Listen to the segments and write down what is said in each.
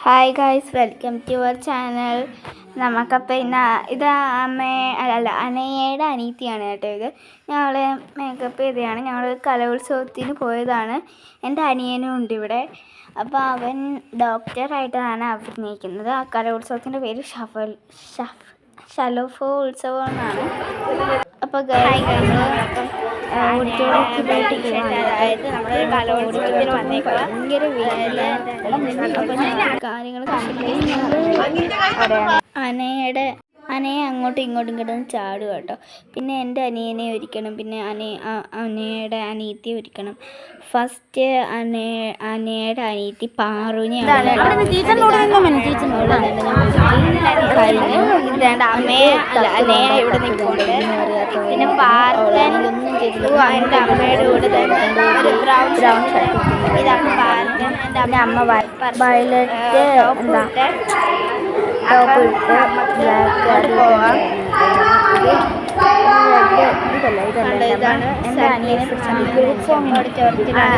Hi guys, welcome to our channel. നമുക്കപ്പോൾ ഇന്ന് ഇത് അനയുടെ അനീത്തിയാണ് കേട്ടോ. ഇത് ഞങ്ങൾ മേക്കപ്പ് ചെയ്തതാണ്. ഞങ്ങൾ കലോത്സവത്തിന് പോയതാണ്. എൻ്റെ അനിയനും ഉണ്ട് ഇവിടെ. അപ്പോൾ അവൻ ഡോക്ടറായിട്ടാണ് അഭിനയിക്കുന്നത്. ആ കലോത്സവത്തിൻ്റെ പേര് ശലോത്സവം എന്നാണ്. അപ്പോൾ അതായത് നമ്മുടെ കലോത്സവത്തിന് വന്നേക്കുക ഭയങ്കര കാര്യങ്ങൾ അനയെ അങ്ങോട്ടും ഇങ്ങോട്ടും കിടന്ന് ചാടുക കേട്ടോ. പിന്നെ എൻ്റെ അനിയനെ ഒരുക്കണം, പിന്നെ അനയുടെ അനിയത്തി ഒരുക്കണം. ഫസ്റ്റ് അനയുടെ അനിയത്തി പാറുവിനെ അനയെ ഇവിടെ നിൽക്കുന്നുണ്ട്. പിന്നെ പാർവൻ എൻ്റെ അമ്മയുടെ കൂടെ ഒരു ബ്രൗൺ ഷർട്ട്. ഇതാണ് പാർവൻ. എൻ്റെ അമ്മ വയലറ്റ് ടോപ്പ് ഇട്ട് ബ്ലാക്ക് പോവാം. ഇതാണ് എൻ്റെ അനിയനെ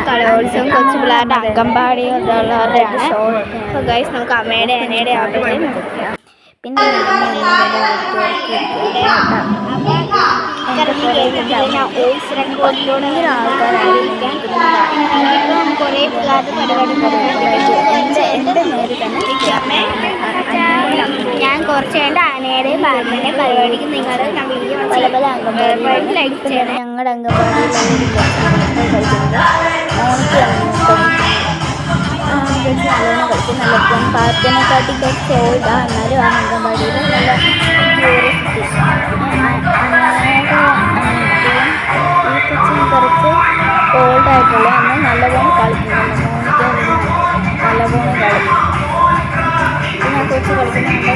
കലോത്സവം കൊച്ചു പിള്ളേരുടെ അംഗൻവാടിയുള്ളവരുടെയാണ്. അപ്പോൾ ഗൈസ് നമുക്ക് അമ്മയുടെ അനയുടെ ആവട്ടെ നോക്കാം. പിന്നെ വോയിസ് റെക്കോർഡിലൂടെ ആൾക്കാരായിരിക്കാം. കുറേ പിള്ളേരുടെ പരിപാടി ഞാൻ കുറച്ച് കണ്ട് ആനയുടെയും പാർവന്റെ പരിപാടിക്ക് നിങ്ങളുടെ വീഡിയോ പല പല അംഗൻവാടി ലൈക്ക് ചെയ്യണം. ഞങ്ങളുടെ അംഗൻവാടിയിൽ നല്ലോണം കളിക്കും. നല്ല പാർട്ടിനെക്കാട്ടി കുറച്ച് ഓൾഡാ, എന്നാലും ആ അംഗൻവാടിയിൽ നല്ല ക്യൂരിയസിറ്റി. ഈ കൊച്ചിന് കുറച്ച് ഓൾഡായിട്ടുള്ള അന്ന് നല്ലപോലെ കളിക്കുന്നുണ്ട്. മോനിക്ക് നല്ലപോലെ കളിക്കും. പിന്നെ ആ കൊച്ച് കളിക്കുന്നുണ്ട്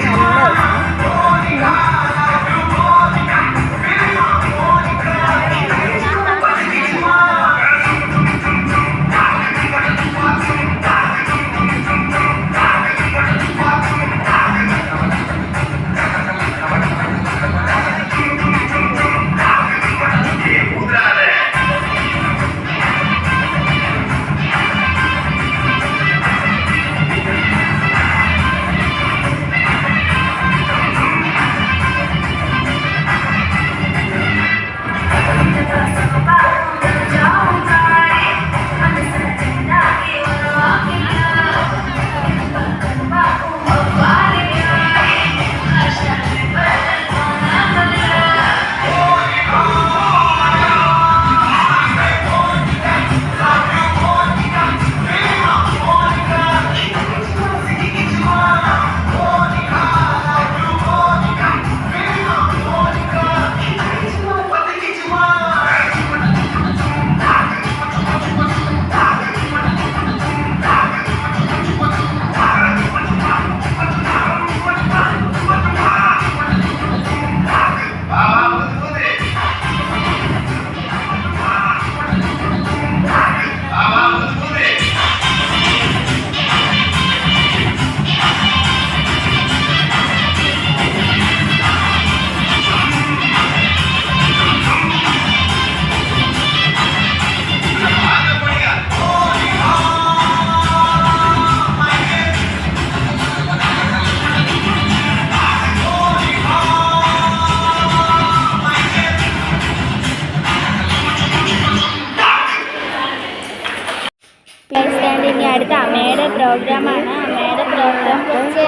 നല്ല ഇനി അടുത്ത അമ്മയുടെ പ്രോഗ്രാമാണ്. അമ്മയുടെ പ്രോഗ്രാം കുറച്ച്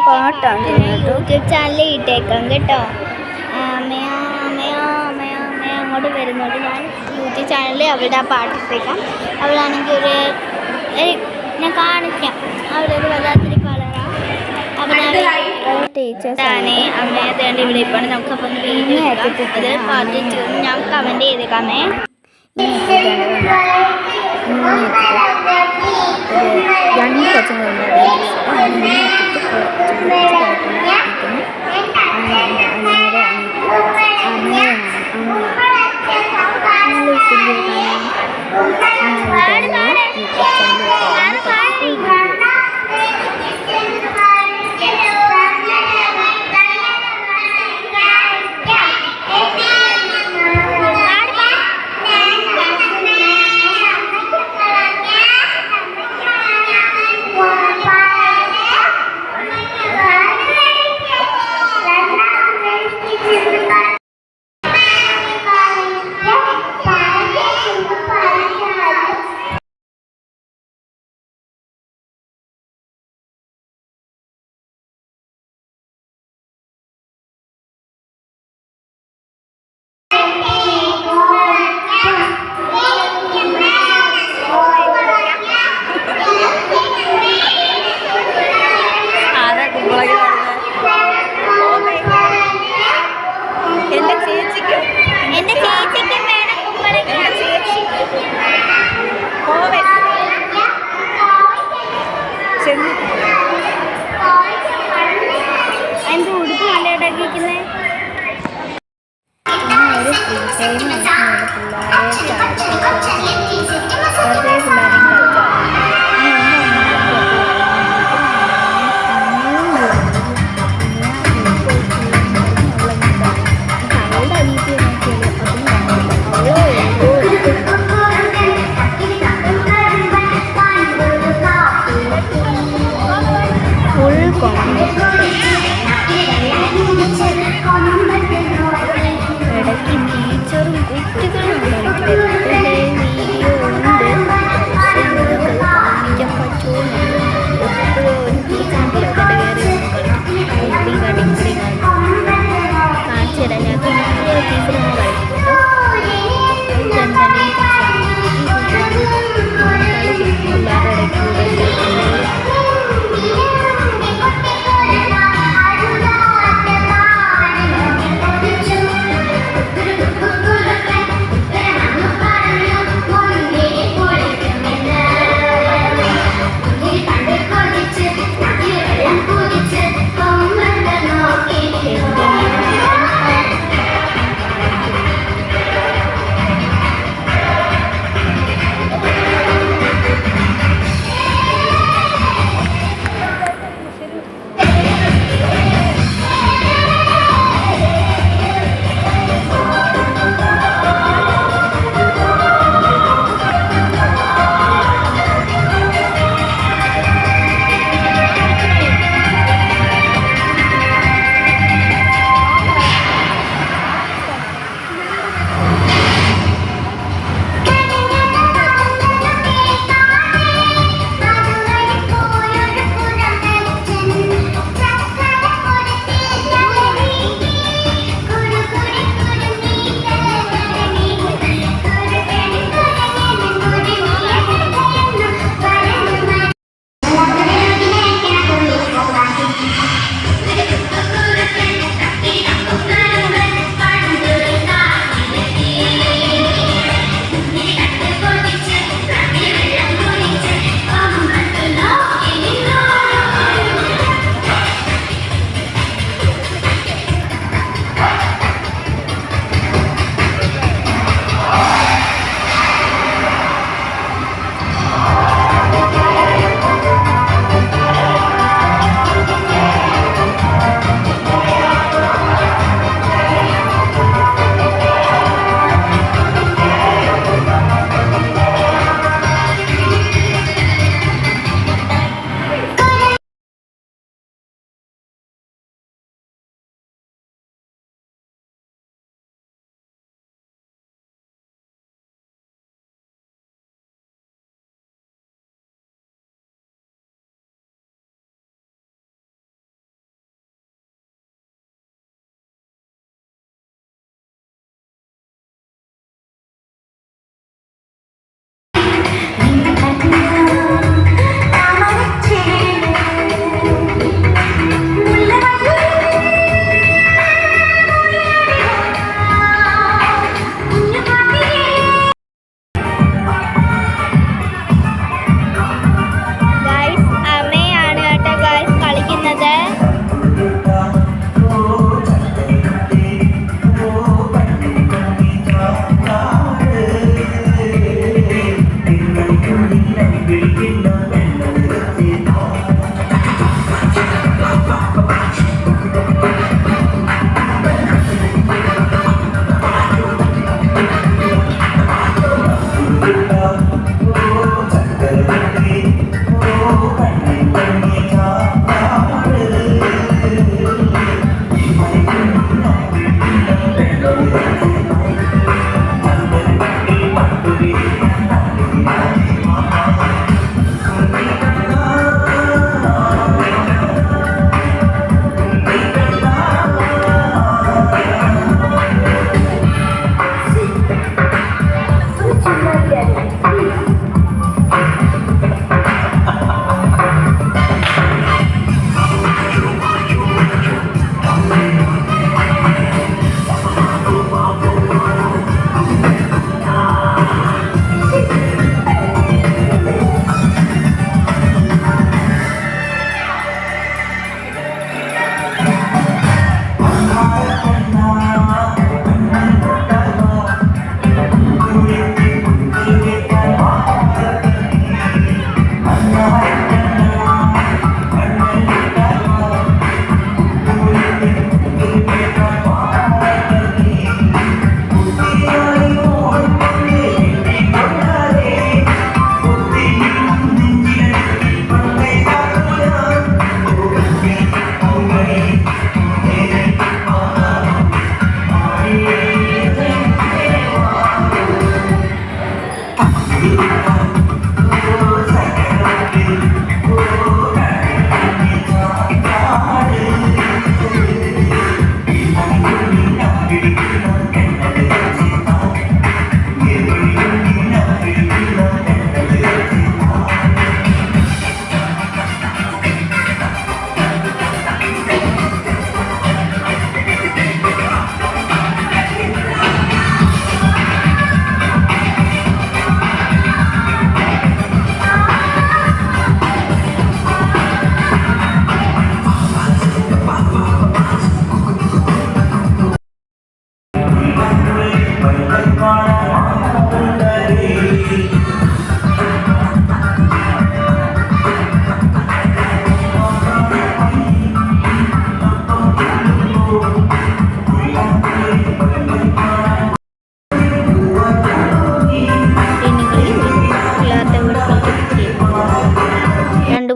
പാട്ടാണ്. യൂട്യൂബ് ചാനലിൽ ഇട്ടേക്കാം കേട്ടോ. അമ്മയോ അമ്മയോ അമ്മയോ അമ്മയോ അങ്ങോട്ട് വരുന്നുണ്ട്. ഞാൻ യൂട്യൂബ് ചാനലിൽ അവരുടെ ആ പാട്ടിട്ടേക്കാം. അവളാണെങ്കിൽ ഞാൻ കാണിക്കാം. അവരൊരു വല്ലാത്തൊരു കളറാണ്. ടീച്ചേഴ്സാണ് അമ്മയെ തേണ്ടി ഇവിടെ ഇപ്പാണ്. നമുക്കപ്പോൾ വീഡിയോ അത് പാട്ട് ഞാൻ കമൻറ്റ് ചെയ്തേക്കാമേ. രണ്ട് കൊച്ചുങ്ങളുണ്ട്. Bye. ചെന്ന് അതിൻ്റെ ഉടുപ്പ് നല്ലതായിട്ടാക്കിയിരിക്കുന്നത്. ഒരു ഫ്രീ ടൈം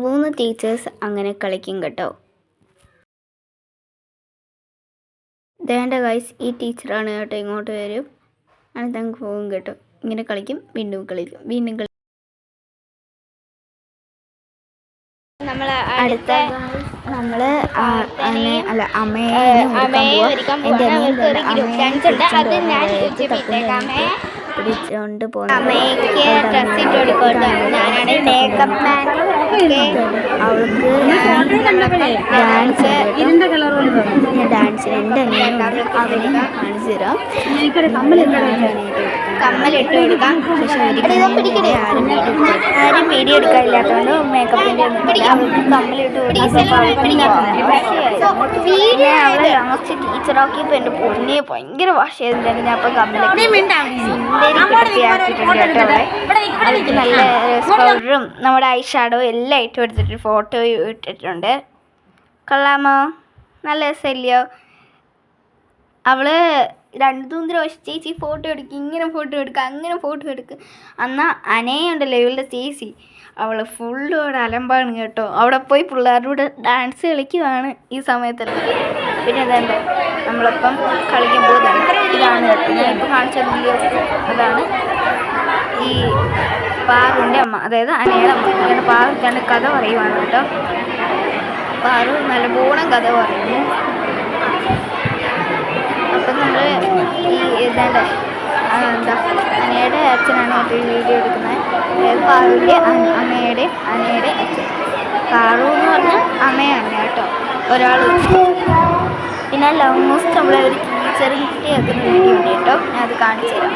3 ടീച്ചേഴ്സ് അങ്ങനെ കളിക്കും കേട്ടോ. ദേണ്ട ഗൈസ്, ഈ ടീച്ചറാണ് കേട്ടോ. ഇങ്ങോട്ട് വരും, അടുത്തങ്ങ് പോകും കേട്ടോ. ഇങ്ങനെ കളിക്കും, വീണ്ടും കളിക്കും, വീണ്ടും കളിക്കും. നമ്മള് അമ്മയെ പിടിച്ചോണ്ട് പോകുന്നത്. അമ്മയ്ക്ക് ഡ്രസ് ഇട്ട് കൊടുക്കും. ഞാനാണ് മേക്കപ്പ് മാൻ. അവൾക്ക് ഡാൻസ് എൻ്റെ അനിയനുണ്ട്, അവന് കാണിച്ചു തരാം. കമ്മലിട്ട് കൊടുക്കാം. പക്ഷെ ആരും വീഡിയോ എടുക്കാനില്ലാത്തതുകൊണ്ട് മേക്കപ്പിൻ്റെ അവൾക്ക് കമ്മലിട്ട് അവളെ ലാസ്റ്റ് ടീച്ചറാക്കിയപ്പോൾ എൻ്റെ പൊന്നെ ഭയങ്കര വാശിയായിരുന്നു. ഞാൻ അപ്പം കമ്മലിട്ട് അവൾക്ക് നല്ല പൗഡറും നമ്മുടെ ഐ ഷാഡോ എല്ലാം ഇട്ട് കൊടുത്തിട്ട് ഫോട്ടോ ഇട്ടിട്ടുണ്ട്. കൊള്ളാമോ? നല്ല രസമില്ലയോ? അവള് 2-3 പ്രാവശ്യം ചേച്ചി ഫോട്ടോ എടുക്കും, ഇങ്ങനെ ഫോട്ടോ എടുക്കുക, അങ്ങനെ ഫോട്ടോ എടുക്കുക. എന്നാൽ അനയുണ്ടല്ലോ ഇവളുടെ ചേച്ചി, അവൾ ഫുള്ളോടെ അലമ്പാണ് കേട്ടോ. അവിടെ പോയി പിള്ളേരുടെ കൂടെ ഡാൻസ് കളിക്കുവാണ് ഈ സമയത്തല്ല. പിന്നെ അതെന്താ നമ്മളിപ്പം കളിക്കുമ്പോൾ ഇതാണ് കേട്ടോ. ഞാനിപ്പോൾ കാണിച്ച വീഡിയോ അതാണ് ഈ പാറുവിൻ്റെ അമ്മ, അതായത് അനയുടെ അമ്മ. അങ്ങനെ പാറുവിൻ്റെ കഥ പറയുവാണ് കേട്ടോ. പാറു നല്ലവണ്ണം കഥ പറയുന്നു. അപ്പം നമ്മൾ ഈ എന്താ അനയുടെ അച്ഛനാണ് കേട്ടോ ഈ വീഡിയോ എടുക്കുന്നത്. അതായത് പാറുവിൻ്റെ അമ്മയുടെ അനയുടെ അച്ഛൻ. പാറു എന്ന് പറഞ്ഞാൽ അമ്മയാണ് കേട്ടോ ഒരാൾ. പിന്നെ ലോങ്മോസ്റ്റ് നമ്മളെ ഒരു ടീച്ചറിങ് കുട്ടിയാക്കുന്ന വീഡിയോ ഉണ്ട് കേട്ടോ, ഞാൻ അത് കാണിച്ചു തരാം.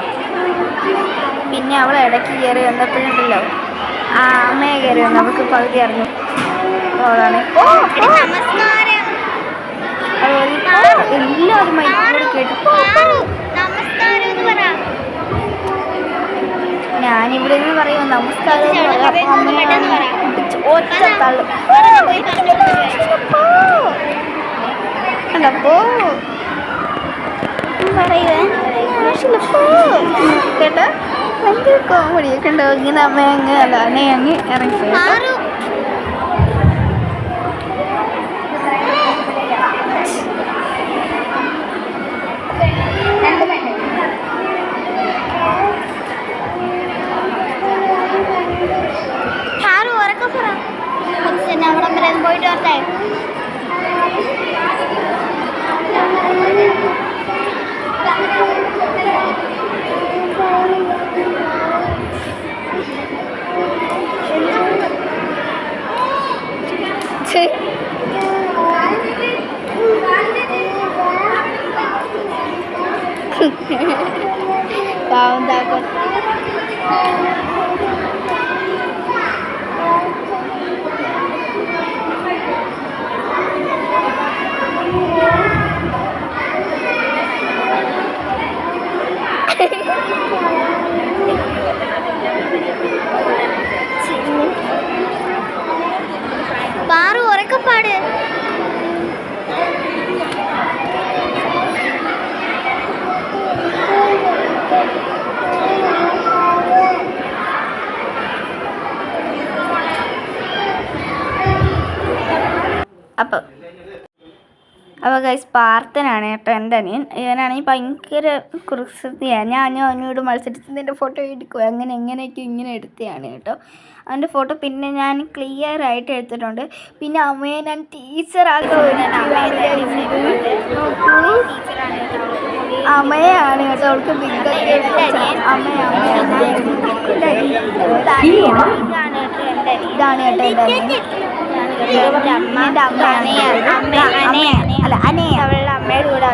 പിന്നെ അവൾ ഇടയ്ക്ക് കയറി വന്നപ്പോഴുണ്ടല്ലോ ആ അമ്മയെ കയറി വന്നു, നമുക്ക് പകുതി അറിഞ്ഞു. അതാണ് എല്ലാവരും മൈക്കോട് കേട്ടു. ഞാനിവിടെ നിന്ന് പറയുമോ നമസ്കാരം ഒറ്റ തള്ളു കണ്ടപ്പോ പറയുവേ കേട്ടോ. ഭയങ്കര കോമഡിയൊക്കെ ഉണ്ടോ? ഇങ്ങനെ അമ്മ അങ്ങ് അല്ല അന്നെ അങ്ങ് ഇറങ്ങിപ്പോയി. പോയിട്ട് വരട്ടെ. പാവം താക്കോ. പാറു ഉറക്കപ്പാട്. അപ്പോൾ ഗൈസ് പാർത്ഥനാണ് കേട്ടോ എൻ്റെ അനിയൻ. ഇവനാണെങ്കിൽ ഭയങ്കര കുസൃതിയാണ്. ഞാൻ അവനോട് മത്സരിച്ചതിൻ്റെ ഫോട്ടോ എടുക്കുക, അങ്ങനെ എങ്ങനെയൊക്കെ ഇങ്ങനെ എടുത്തതാണ് കേട്ടോ അവൻ്റെ ഫോട്ടോ. പിന്നെ ഞാൻ ക്ലിയർ ആയിട്ട് എടുത്തിട്ടുണ്ട്. പിന്നെ അമ്മയെ ഞാൻ അമ്മയാണ് കേട്ടോ അവൾക്ക് ബിഗ് ഇതാണ് കേട്ടോ എൻ്റെ അനിയൻ. അവളുടെ അമ്മയുടെ കൂടെ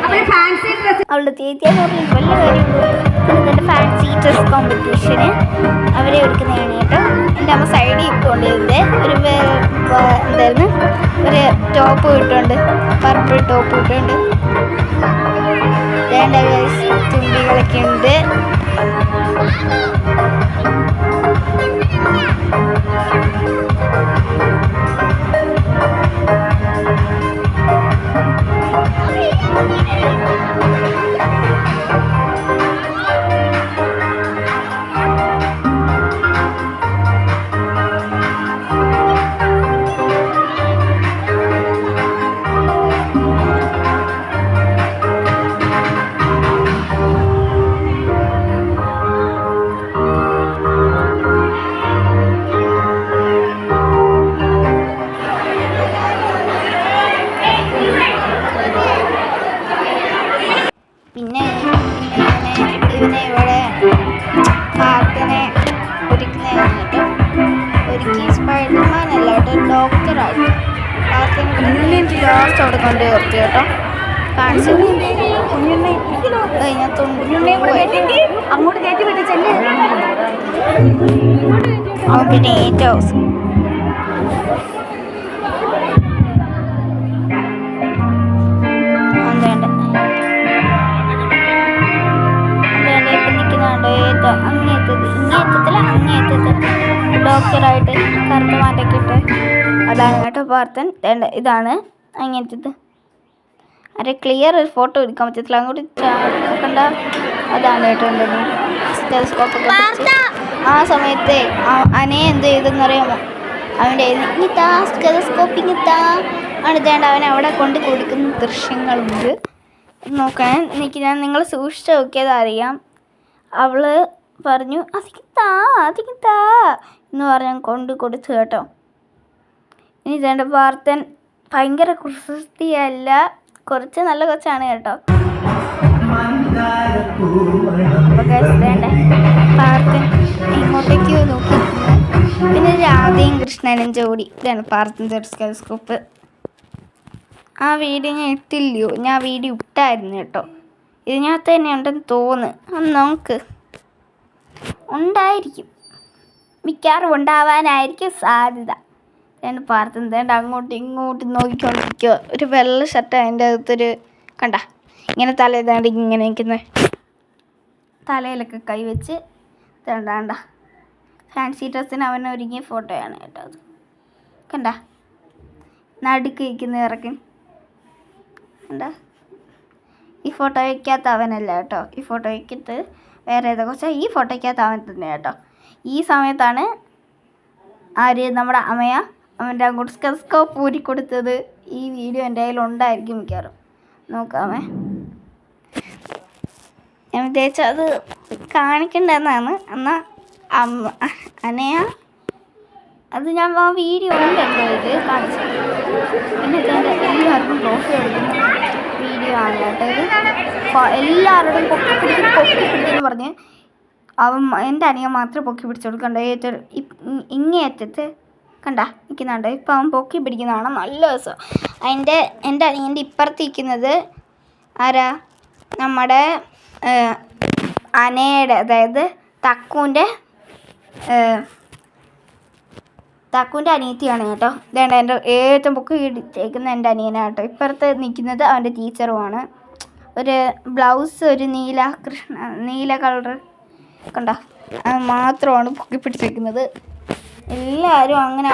അവളുടെ ചേച്ചിയെ പറഞ്ഞിട്ട് വല്ല കാര്യമുള്ളൂ. ഫാൻസി ഡ്രസ് കോമ്പറ്റീഷന് അവരെ എടുക്കുന്നതാണ് കേട്ടോ. എൻ്റെ അമ്മ സൈഡിൽ കൊണ്ടുവരുന്നത് ഒരു എന്തായിരുന്നു ഒരു ടോപ്പ് ഇട്ടുണ്ട്, പർപ്പിൾ ടോപ്പ് ഇട്ടുണ്ട്. വേണ്ട തുമ്പികളൊക്കെ ഉണ്ട്. ലാസ്റ്റ് അവിടെ കൊണ്ട് നിർത്തി കേട്ടോ. കാണിച്ചു അങ്ങോട്ട് കയറ്റി വിട്ടിച്ചല്ലേ പിന്നെ ഏറ്റവും അവസ്ഥ ഡോക്ടറായിട്ട് കറുത്ത മാറ്റൊക്കെ ഇട്ട് അതാണ് കേട്ടോ പാർത്ഥൻ. ഇതാണ് അങ്ങനത്തെ. അരെ ക്ലിയർ ഒരു ഫോട്ടോ എടുക്കാൻ പറ്റത്തില്ല, അങ്ങോട്ട് നോക്കണ്ട. അതാണ് കേട്ടോ ടെലിസ്കോപ്പൊക്കെ ആ സമയത്ത് അനയെ എന്ത് ചെയ്തെന്നറിയാമോ? അവൻ്റെ ഇങ്ങിത്താ ടെലിസ്കോപ്പ് ഇങ്ങിത്താ അടുത്തേണ്ട അവനെ അവിടെ കൊണ്ട് കൊടുക്കുന്ന ദൃശ്യങ്ങളുണ്ട്. നോക്കാൻ ഞാൻ നിങ്ങൾ സൂക്ഷിച്ച് നോക്കിയത് അറിയാം. അവൾ പറഞ്ഞു അതിങ്ങിത്താ എന്ന് പറഞ്ഞ് കൊണ്ട് കൊടുത്തു കേട്ടോ. ഇനി ഇതേണ്ട പാർത്ഥൻ ഭയങ്കര കുസൃതിയല്ല, കുറച്ച് നല്ല കൊച്ചാണ് കേട്ടോ. പാർത്ഥൻ ഇങ്ങോട്ടേക്ക് നോക്കി. പിന്നെ രാധയും കൃഷ്ണനും ജോഡി. ഇതാണ് പാർത്ഥൻ ടെലിസ്കോപ്പ്. ആ വീഡിയോ ഞാൻ ഇട്ടില്ലയോ? ഞാൻ വീഡിയോ ഇട്ടായിരുന്നു കേട്ടോ. ഇതിനകത്ത് തന്നെ ഉണ്ടെന്ന് തോന്നുന്നു. നോക്ക്, ഉണ്ടായിരിക്കും, മിക്കവാറും ഉണ്ടാവാനായിരിക്കും സാധ്യത. പാർത്ഥൻ തേണ്ട അങ്ങോട്ടും ഇങ്ങോട്ടും നോക്കിക്കൊണ്ടിരിക്കുക. ഒരു വെള്ള ഷർട്ട് അതിൻ്റെ അകത്തൊരു കണ്ട ഇങ്ങനെ തല ഏതാണ്ട് ഇങ്ങനെ നിൽക്കുന്നത്, തലയിലൊക്കെ കൈവച്ച് തേണ്ടാണ്ട ഫാൻസി ഡ്രസ്സിന് അവൻ ഒരുങ്ങിയ ഫോട്ടോയാണ് കേട്ടോ. അത് കണ്ട നടുക്ക് വയ്ക്കുന്ന ഇറക്കൻ കണ്ട. ഈ ഫോട്ടോ വയ്ക്കാത്ത അവനല്ല കേട്ടോ. ഈ ഫോട്ടോ വയ്ക്കത്ത് വേറെ ഏതൊക്കെ വെച്ചാൽ ഈ ഫോട്ടോയ്ക്കകത്ത് അവൻ തന്നെ കേട്ടോ. ഈ സമയത്താണ് ആര് നമ്മുടെ അമ്മയ അവൻ്റെ അങ്ങോട്ട് ടെലിസ്കോപ്പ് ഊരി കൊടുത്തത്. ഈ വീഡിയോ എൻ്റെ കയ്യിൽ ഉണ്ടായിരിക്കും മിക്കവാറും. നോക്കാമേ, ഞാൻ വിചാരിച്ചു അത് കാണിക്കേണ്ടതെന്നാണ്. എന്നാൽ അനയ അത് ഞാൻ ആ വീഡിയോ ഉണ്ടല്ലോ ഇത് കാണിച്ചു. പിന്നെ എല്ലാവർക്കും ട്രോഫി കൊടുക്കുന്ന വീഡിയോ ആണ് കേട്ടോ ഇത്. എല്ലാവരോടും പൊക്കി പിടിക്കുന്നു പറഞ്ഞ് എൻ്റെ അനിയൻ മാത്രമേ പൊക്കി പിടിച്ചു കൊടുക്കണ്ട. ഇങ്ങേറ്റത്ത് കണ്ട നിൽക്കുന്നുണ്ട്. ഇപ്പം അവൻ പൊക്കി പിടിക്കുന്നതാണ് നല്ല രസം. എൻ്റെ അനിയൻ്റെ ഇപ്പുറത്തിരിക്കുന്നത് ആരാ? നമ്മുടെ അനയുടെ, അതായത് തക്കുവിൻ്റെ അനിയത്തിയാണ് കേട്ടോ. ഇതേണ്ട എൻ്റെ ഏറ്റവും പൊക്കി ഇടിച്ചേക്കുന്ന എൻ്റെ അനിയനാണ് കേട്ടോ. ഇപ്പുറത്ത് നിൽക്കുന്നത് അവൻ്റെ ടീച്ചറുമാണ്. ഒരു ബ്ലൗസ് ഒരു നീല കളറ് കണ്ട, അത് മാത്രമാണ് പൊക്കി പിടിച്ചേക്കുന്നത്. എല്ലാവരും അങ്ങനെ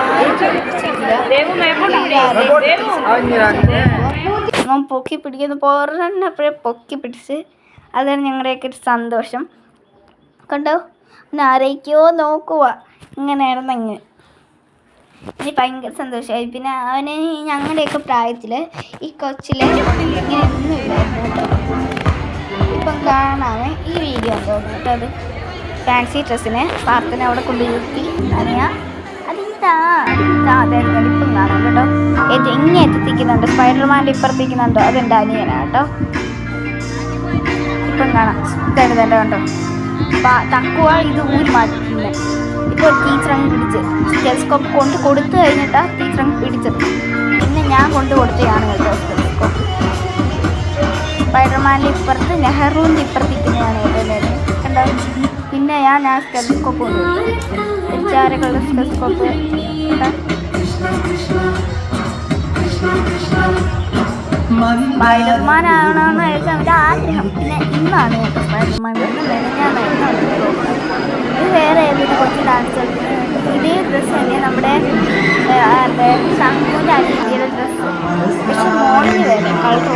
പൊക്കി പിടിക്കുന്ന പോറെപ്പോഴേ പൊക്കി പിടിച്ച്. അതാണ് ഞങ്ങളുടെയൊക്കെ ഒരു സന്തോഷം കണ്ടോ. പിന്നെ ആരൊക്കെയോ നോക്കുക ഇങ്ങനെയായിരുന്നെങ്കിൽ എനിക്ക് ഭയങ്കര സന്തോഷമായി. പിന്നെ അവന് ഞങ്ങളുടെയൊക്കെ പ്രായത്തിൽ ഈ കൊച്ചിലെ ഇങ്ങനെ ഒന്നും ഇല്ലായിരുന്നു കേട്ടോ. ഇപ്പം കാണാമേ ഈ വീഡിയോ തോന്നുന്നു കേട്ടോ. അത് ഫാൻസി ഡ്രസ്സിന് പാർത്ഥനെ അവിടെ കൊണ്ടുപോയി അറിയാ അതായിരുന്നു. ഇപ്പം കാണാം കേട്ടോ. ഇങ്ങനെ എത്തിക്കുന്നുണ്ട്, സ്പൈഡർമാൻ്റെ ഇപ്പുറത്തേക്കുന്നുണ്ടോ, അതെൻ്റെ അനിയനാണ് കേട്ടോ. ഇപ്പം കാണാം ഇതാണ് കണ്ടോ. തക്കുവ ഇത് ഊരി മാറ്റിട്ടുണ്ട്. ഇപ്പോൾ ടീച്ചർ അങ്ങ് പിടിച്ച് ടെലിസ്കോപ്പ് കൊണ്ട് കൊടുത്തു കഴിഞ്ഞിട്ടാണ് ടീച്ചർ അങ്ങ് പിടിച്ചത്. പിന്നെ ഞാൻ കൊണ്ട് കൊടുത്തതാണ് കേട്ടോ ടെലിസ്കോപ്പ്. സ്പൈഡർമാൻ്റെ ഇപ്പുറത്ത് നെഹ്റുവിൻ്റെ ഇപ്പുറത്തിരിക്കുന്നതാണ് കേട്ടോ കണ്ടോ. പിന്നെ ഞാൻ ടെലിസ്കോപ്പ് കൊണ്ടുപോയി ചാരകളുടെ ടെലിസ്കോപ്പ് സ്പൈഡർമാൻ ആവണമെന്ന് ചോദിച്ചാൽ അവൻ്റെ ആഗ്രഹം. പിന്നെ ഇന്നാണ് കേട്ടോ സ്പൈഡർമാൻ ഇത് വേറെ ഏതൊരു കുറച്ച് ഡാൻസ് കളിക്കുന്നത് ഇതേ ഡ്രസ്സ് തന്നെ നമ്മുടെ സംഘത്തിൻ്റെ അനിയത്തിയുടെ ഡ്രസ്സ്. പക്ഷെ മോളിൽ വരെ കളർ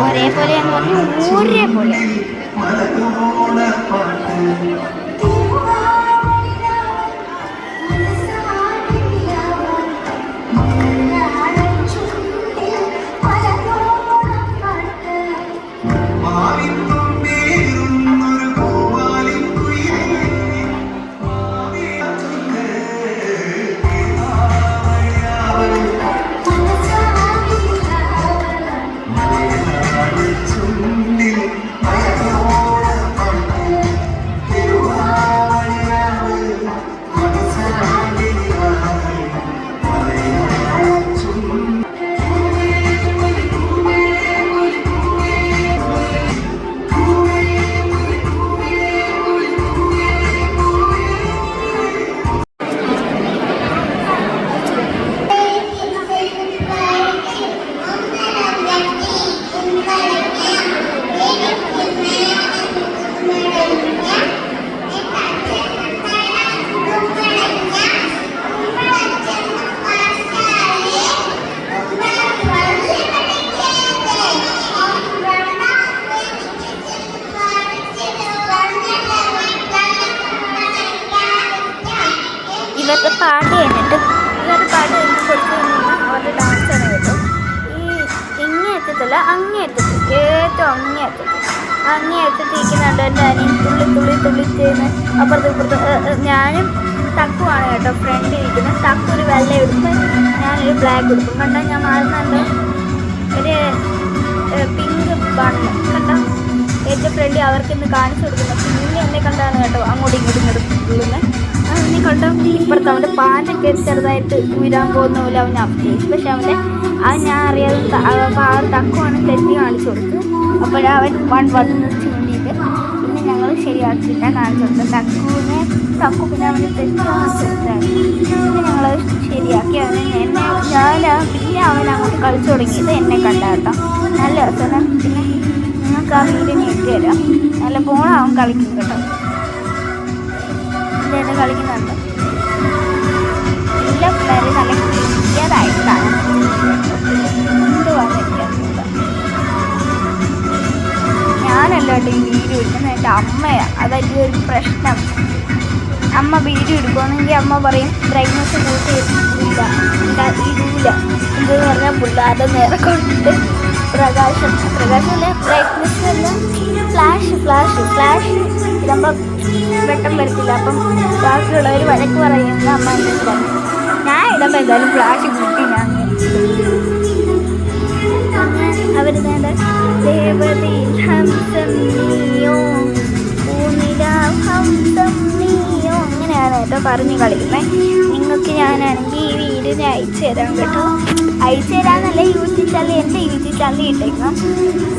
ഒരേപോലെ എന്ന് പറഞ്ഞാൽ ഒരേപോലെ. അറ്റത്തല്ല, അങ്ങേയറ്റത്ത്, ഏറ്റവും അങ്ങേയറ്റത്തിരിക്കുന്നുണ്ട് എൻ്റെ അനിയൻ തുള്ളി ചെയ്യുന്ന. അപ്പുറത്ത് ഇപ്പുറത്ത് ഞാനും തക്കുവാണ് കേട്ടോ ഫ്രണ്ട് ഇരിക്കുന്നത്. തക്കു ഒരു വെള്ള എടുക്കും, ഞാനൊരു ബ്ലാക്ക് എടുക്കും. കണ്ടോ ഞാൻ മാറുന്നുണ്ട്, ഒരു പിങ്ക് ബണ്ണ് കണ്ടോ. ഏറ്റവും ഫ്രണ്ട് അവർക്ക് ഇന്ന് കാണിച്ചു കൊടുക്കുന്നത് പിന്നെ എന്നെ കണ്ടാണ് കേട്ടോ അങ്ങോട്ടും ഇങ്ങോട്ടും തുള്ളുന്നത്. അവനെ കണ്ടോ ഇപ്പുറത്ത് അവൻ്റെ പാൻ്റൊക്കെ ചെറുതായിട്ട് ഉയരാൻ പോകുന്ന പോലെ അവൻ അപ്ഡേറ്റ്. പക്ഷെ അവൻ ഞാൻ അറിയാതെ അപ്പോൾ ആ ഒരു തക്കുവാണ് തെറ്റി കാണിച്ചു കൊടുത്തു. അപ്പോഴവൻ വൺ ചൂണ്ടിയിട്ട് പിന്നെ ഞങ്ങൾ ശരിയാക്കിയിട്ടാണ് കാണിച്ചു കൊടുത്തത്. തക്കു പിന്നെ അവന് തെറ്റി കാണിച്ചു കൊടുത്തായിരുന്നു. പിന്നെ ഞങ്ങൾ ശരിയാക്കി. അവന് പിന്നെ അവൻ അങ്ങോട്ട് കളിച്ചു തുടങ്ങിയത് എന്നെ കണ്ട കേട്ടോ. നല്ല രസം. പിന്നെ നിങ്ങൾക്ക് ആ വീഡിയോ നീട്ടി തരാം. നല്ല പോണാവും കളിക്കും കേട്ടോ. ഇതെന്നെ കളിക്കുന്നുണ്ട്. എല്ലാ പിള്ളേരും നല്ല ക്ലിയറായിട്ടാണ് എന്തുവാന്ന് എനിക്കറിയില്ല. ഞാനല്ല കേട്ടോ ഈ വീഡിയോ എടുക്കുന്നത്, എൻ്റെ അമ്മയാണ്. അതായത് ഒരു പ്രശ്നം. അമ്മ വീഡിയോ എടുക്കുകയാണെങ്കിൽ അമ്മ പറയും ബ്രൈറ്റ്നസ് കൂട്ടിയില്ല, ഇടൂല എന്തെന്ന് പറഞ്ഞാൽ പിള്ളേരുടെ നേരെ കൊണ്ട് പ്രകാശമല്ല ബ്രൈറ്റ്നസ് അല്ല ഫ്ലാഷ് ഇതാകുമ്പോൾ വെട്ടം വരത്തില്ല. അപ്പം ബാക്കിയുള്ളവർ വഴക്ക് പറയുന്ന അമ്മ എന്തെങ്കിലും പറഞ്ഞു. ഞാൻ ഇടുമ്പോൾ എന്തായാലും ഫ്ലാഷ് കൂട്ടി ഞാൻ അവർ ദേവതീ ഹംസം നീയോ ഹംസം നീയോ അങ്ങനെയാണ് കേട്ടോ പറഞ്ഞ് കളിക്കുന്നത്. നിങ്ങൾക്ക് ഞാനാണെങ്കിൽ ഈ വീഡിയോ ഞാൻ അയച്ചു തരാം കേട്ടോ. അയച്ചു തരാമെന്നല്ല, യൂട്യൂബ് ചാനൽ എൻ്റെ യൂട്യൂബ് ചാനൽ ഇട്ടേക്കാം.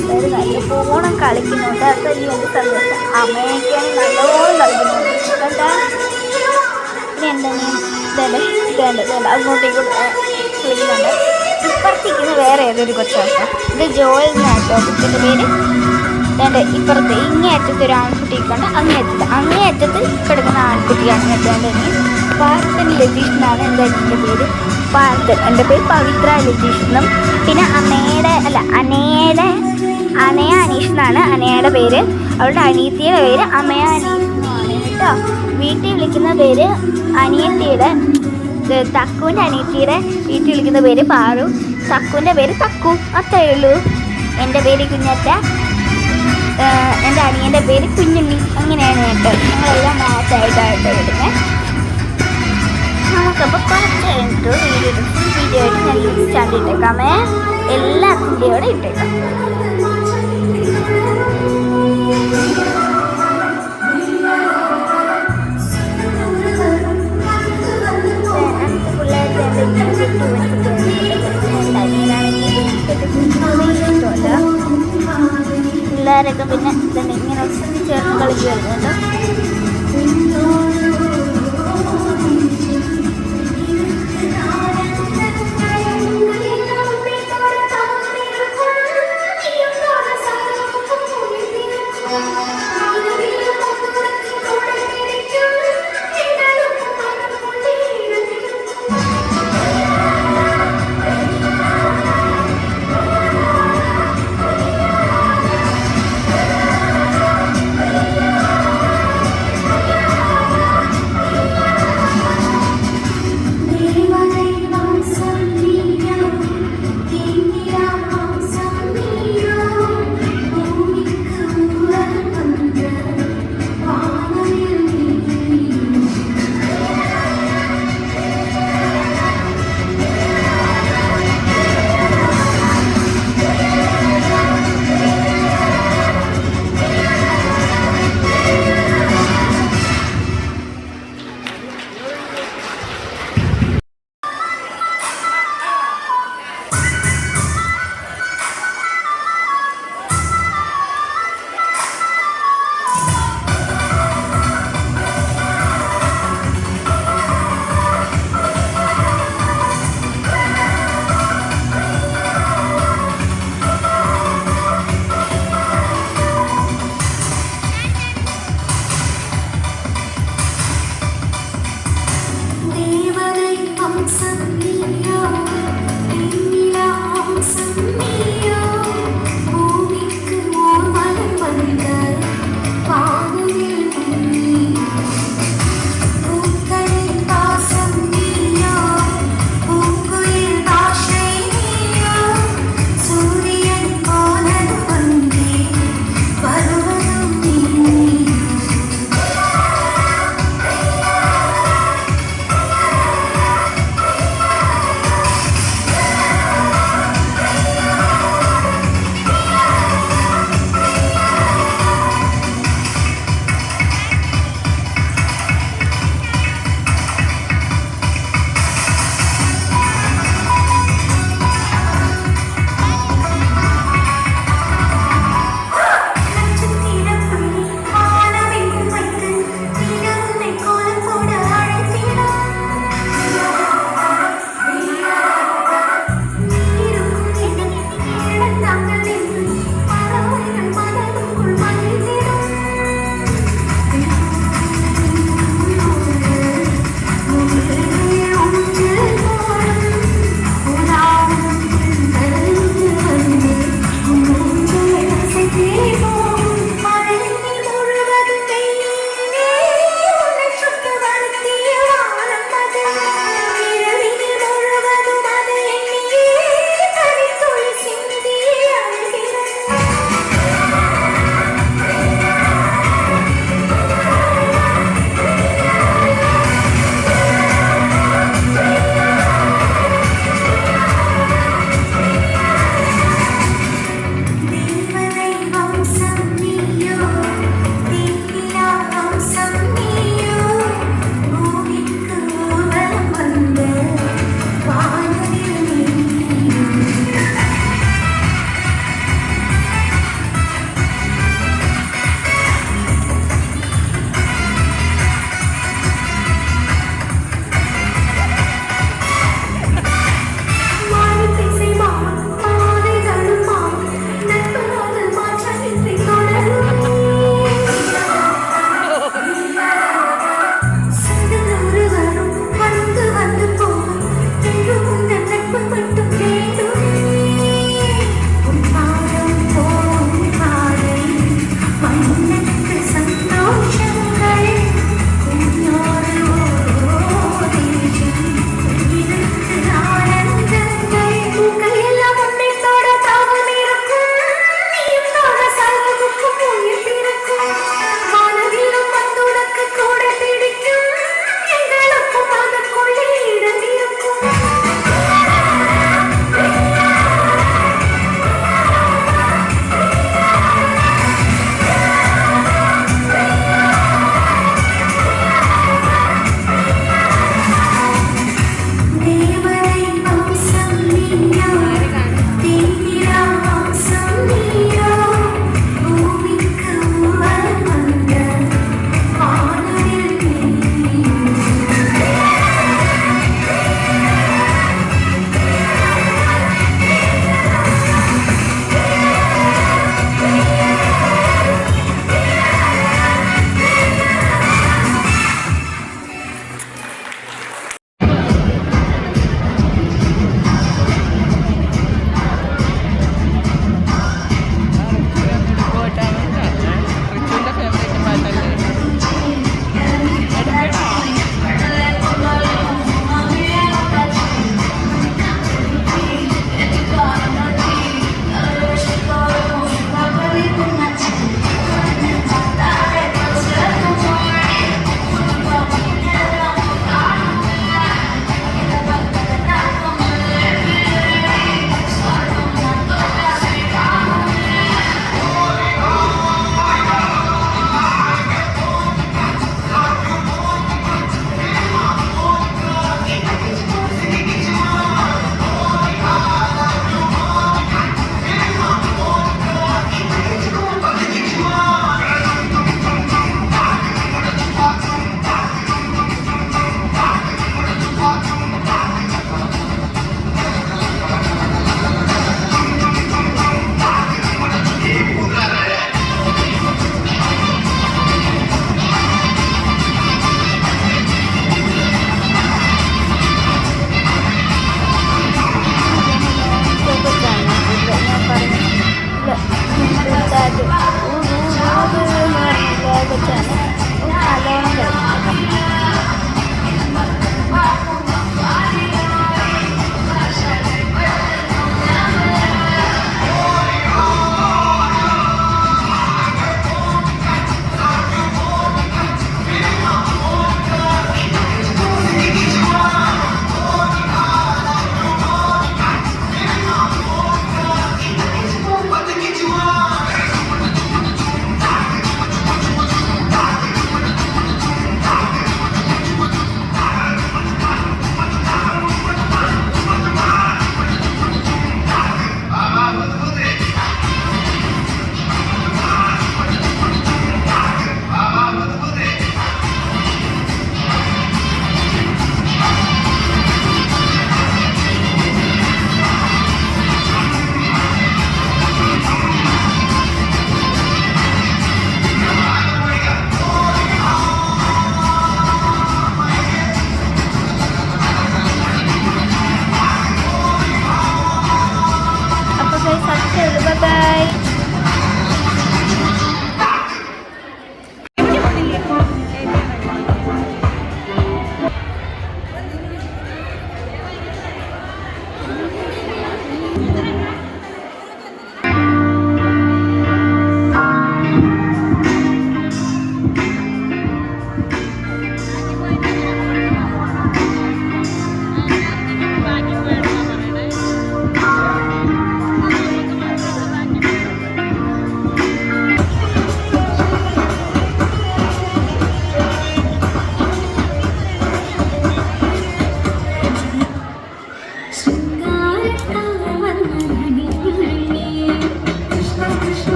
എല്ലാവരും നല്ല പോണം കളിക്കുന്നുണ്ട്. അതല്ലേ എൻ്റെ സന്തോഷം. അമ്മയൊക്കെയാണ് നല്ലോണം കളിക്കുന്നുണ്ട് കേട്ടോ. പിന്നെ എന്താണ് അങ്ങോട്ടേക്കും കളിക്കുന്നുണ്ട്. ഇപ്പുറത്തേക്കുന്ന വേറെ ഏതൊരു കൊച്ചാട്ടോ. ഇത് ജോയൽ എന്നാട്ടോ കുട്ടിൻ്റെ പേര്. വേണ്ട ഇപ്പുറത്ത് ഇങ്ങേയറ്റത്ത് ഒരു ആൺകുട്ടി ഇരിക്കുന്നുണ്ട്. അങ്ങേയറ്റത്ത് കിടക്കുന്ന ആൺകുട്ടിയാണ് കേട്ടോ എൻ്റെ അനിയൻ. പാർത്ഥൻ ലതീഷ് എന്നാണ് എൻ്റെ അനിയൻ്റെ പേര്. പാർത്ഥൻ. എൻ്റെ പേര് പവിത്ര ലതീഷ് എന്നും. പിന്നെ അനയ അനീഷ് എന്നാണ് അനയുടെ പേര്. അവളുടെ അനിയത്തിയുടെ പേര് അമയ അനീഷ് എന്നാണ് കേട്ടോ. വീട്ടിൽ വിളിക്കുന്ന പേര് അനിയത്തിയുടെ തക്കുവിൻ്റെ അനിയത്തിയുടെ വീട്ടിൽ വിളിക്കുന്ന പേര് പാറു. തക്കുവിൻ്റെ പേര് തക്കു. അത്രയേ ഉള്ളൂ. എൻ്റെ പേര് കുഞ്ഞറ്റ, എൻ്റെ അനിയൻ്റെ പേര് കുഞ്ഞുണ്ണി. അങ്ങനെയാണ് കേട്ടോ. ഞങ്ങളെല്ലാം മാച്ചായിട്ടായിട്ട് വരുന്നത്. നമുക്കപ്പോൾ കുറച്ച് കഴിഞ്ഞിട്ട് വീഡിയോ ആയിട്ട് ഞാൻ യൂട്യൂബ് ചാനൽ ഇട്ടേക്കാമേ. എല്ലാത്തിൻ്റെയോടെ ഇട്ടേക്കാം. പിള്ളേരൊക്കെ പിന്നെ തന്നെ ഇങ്ങനെ ചേർന്ന് കളിക്കുമായിരുന്നു കേട്ടോ.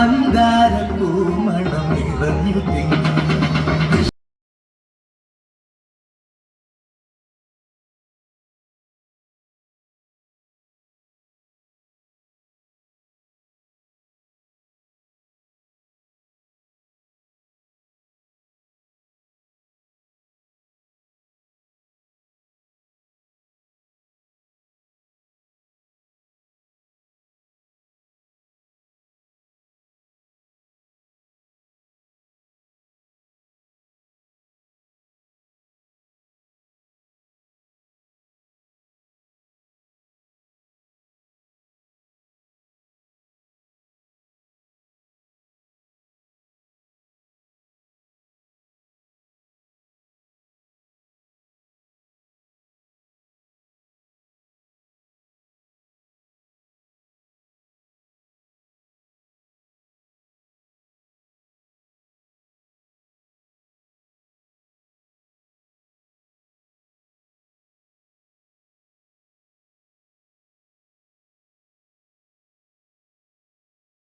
മന്ദാര പൂമണം നിറഞ്ഞു തിങ്ങി